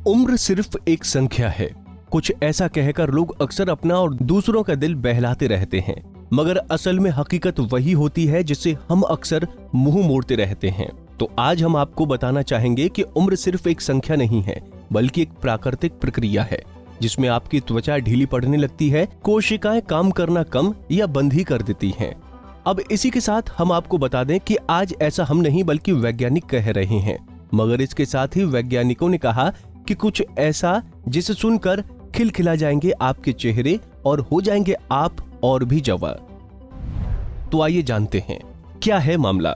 उम्र सिर्फ एक संख्या है, कुछ ऐसा कहकर लोग अक्सर अपना और दूसरों का दिल बहलाते रहते हैं, मगर असल में हकीकत वही होती है जिससे हम अक्सर मुंह मोड़ते रहते हैं। तो आज हम आपको बताना चाहेंगे कि उम्र सिर्फ एक संख्या नहीं है, बल्कि एक प्राकृतिक प्रक्रिया है जिसमें आपकी त्वचा ढीली पड़ने लगती है, कोशिकाएं काम करना कम या बंद ही कर देती हैं। अब इसी के साथ हम आपको बता दें कि आज ऐसा हम नहीं बल्कि वैज्ञानिक कह रहे हैं, मगर इसके साथ ही वैज्ञानिकों ने कहा कि कुछ ऐसा जिसे सुनकर खिलखिला जाएंगे आपके चेहरे और हो जाएंगे आप और भी जवां। तो आइए जानते हैं क्या है मामला।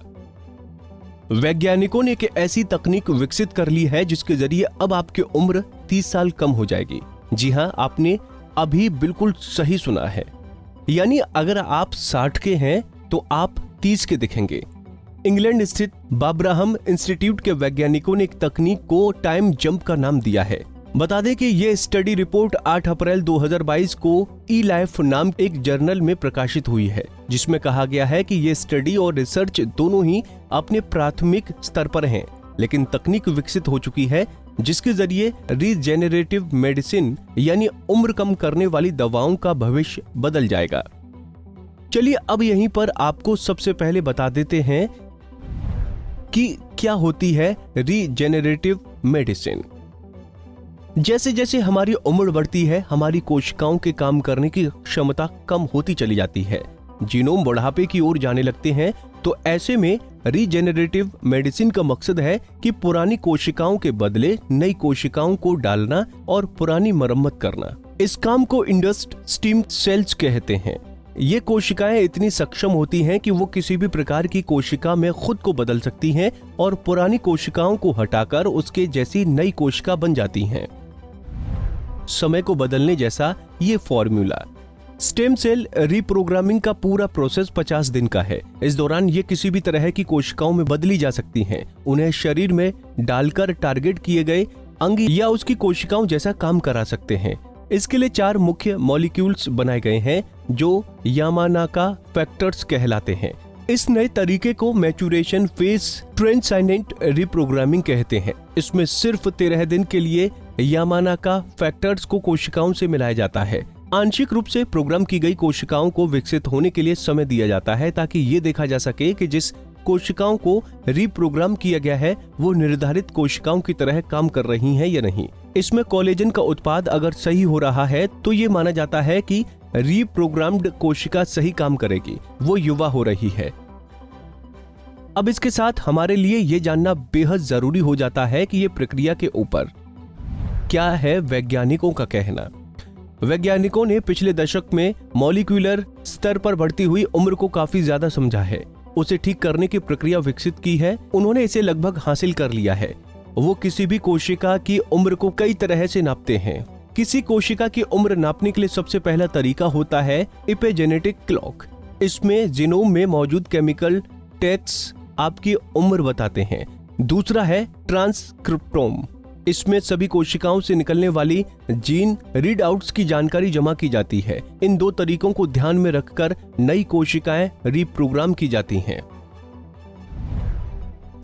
वैज्ञानिकों ने एक ऐसी तकनीक विकसित कर ली है जिसके जरिए अब आपकी उम्र 30 साल कम हो जाएगी। जी हां, आपने अभी बिल्कुल सही सुना है, यानी अगर आप 60 के हैं तो आप 30 के दिखेंगे। इंग्लैंड स्थित बाब्राहम इंस्टीट्यूट के वैज्ञानिकों ने एक तकनीक को टाइम जंप का नाम दिया है। बता दें कि यह स्टडी रिपोर्ट 8 अप्रैल 2022 को ई लाइफ नाम एक जर्नल में प्रकाशित हुई है, जिसमें कहा गया है कि यह स्टडी और रिसर्च दोनों ही अपने प्राथमिक स्तर पर हैं, लेकिन तकनीक विकसित हो चुकी है जिसके जरिए रीजेनरेटिव मेडिसिन यानी उम्र कम करने वाली दवाओं का भविष्य बदल जाएगा। चलिए अब यहीं पर आपको सबसे पहले बता देते हैं कि क्या होती है रीजेनरेटिव मेडिसिन। जैसे जैसे हमारी उम्र बढ़ती है, हमारी कोशिकाओं के काम करने की क्षमता कम होती चली जाती है, जीनोम बुढ़ापे की ओर जाने लगते हैं। तो ऐसे में रीजेनरेटिव मेडिसिन का मकसद है कि पुरानी कोशिकाओं के बदले नई कोशिकाओं को डालना और पुरानी मरम्मत करना। इस काम को इंडस्ड स्टेम सेल्स कहते हैं। ये कोशिकाएं इतनी सक्षम होती हैं कि वो किसी भी प्रकार की कोशिका में खुद को बदल सकती हैं और पुरानी कोशिकाओं को हटाकर उसके जैसी नई कोशिका बन जाती हैं। समय को बदलने जैसा ये फॉर्मूला। स्टेम सेल रीप्रोग्रामिंग का पूरा प्रोसेस 50 दिन का है। इस दौरान ये किसी भी तरह की कोशिकाओं में बदली जा सकती हैं। उन्हें शरीर में डालकर टारगेट किए गए अंग या उसकी कोशिकाओं जैसा काम करा सकते हैं। इसके लिए 4 मुख्य मॉलिक्यूल्स बनाए गए हैं जो यामानाका फैक्टर्स कहलाते हैं। इस नए तरीके को मैचुरेशन फेज ट्रांसिएंट रीप्रोग्रामिंग कहते हैं। इसमें सिर्फ 13 दिन के लिए यामानाका फैक्टर्स को कोशिकाओं से मिलाया जाता है। आंशिक रूप से प्रोग्राम की गई कोशिकाओं को विकसित होने के लिए समय दिया जाता है ताकि ये देखा जा सके कि जिस कोशिकाओं को रीप्रोग्राम किया गया है वो निर्धारित कोशिकाओं की तरह काम कर रही हैं या नहीं। इसमें कोलेजन का उत्पाद अगर सही हो रहा है तो ये माना जाता है कि रीप्रोग्राम्ड कोशिका सही काम करेगी, वो युवा हो रही है। अब इसके साथ हमारे लिए ये जानना बेहद जरूरी हो जाता है कि ये प्रक्रिया के ऊपर क्या है वैज्ञानिकों का कहना। वैज्ञानिकों ने पिछले दशक में मॉलिक्यूलर स्तर पर बढ़ती हुई उम्र को काफी ज्यादा समझा है, उसे ठीक करने की प्रक्रिया विकसित की है। उन्होंने इसे लगभग हासिल कर लिया है। वो किसी भी कोशिका की उम्र को कई तरह से नापते हैं। किसी कोशिका की उम्र नापने के लिए सबसे पहला तरीका होता है इपिजेनेटिक क्लॉक। इसमें जीनोम में मौजूद केमिकल टेक्स आपकी उम्र बताते हैं। दूसरा है ट्रांसक्रिप्टोम। इसमें सभी कोशिकाओं से निकलने वाली जीन रीड आउट्स की जानकारी जमा की जाती है। इन 2 तरीकों को ध्यान में रखकर नई कोशिकाएं रीप्रोग्राम की जाती हैं।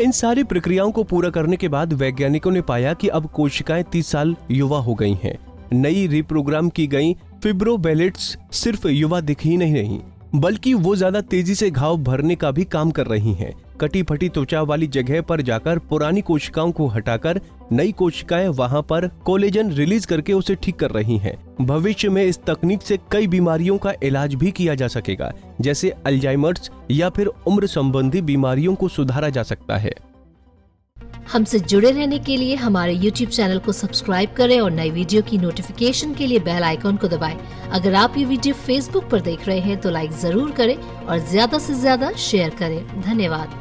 इन सारी प्रक्रियाओं को पूरा करने के बाद वैज्ञानिकों ने पाया कि अब कोशिकाएं 30 साल युवा हो गई हैं। नई रीप्रोग्राम की गई फिब्रोबेलेट्स सिर्फ युवा दिख ही नहीं बल्कि वो ज्यादा तेजी से घाव भरने का भी काम कर रही हैं। कटी फटी त्वचा वाली जगह पर जाकर पुरानी कोशिकाओं को हटाकर नई कोशिकाएं वहां पर कोलेजन रिलीज करके उसे ठीक कर रही हैं। भविष्य में इस तकनीक से कई बीमारियों का इलाज भी किया जा सकेगा, जैसे अल्जाइमर्स या फिर उम्र संबंधी बीमारियों को सुधारा जा सकता है। हमसे जुड़े रहने के लिए हमारे YouTube चैनल को सब्सक्राइब करें और नई वीडियो की नोटिफिकेशन के लिए बेल आइकॉन को दबाएं। अगर आप ये वीडियो Facebook पर देख रहे हैं तो लाइक जरूर करें और ज्यादा से ज्यादा शेयर करें। धन्यवाद।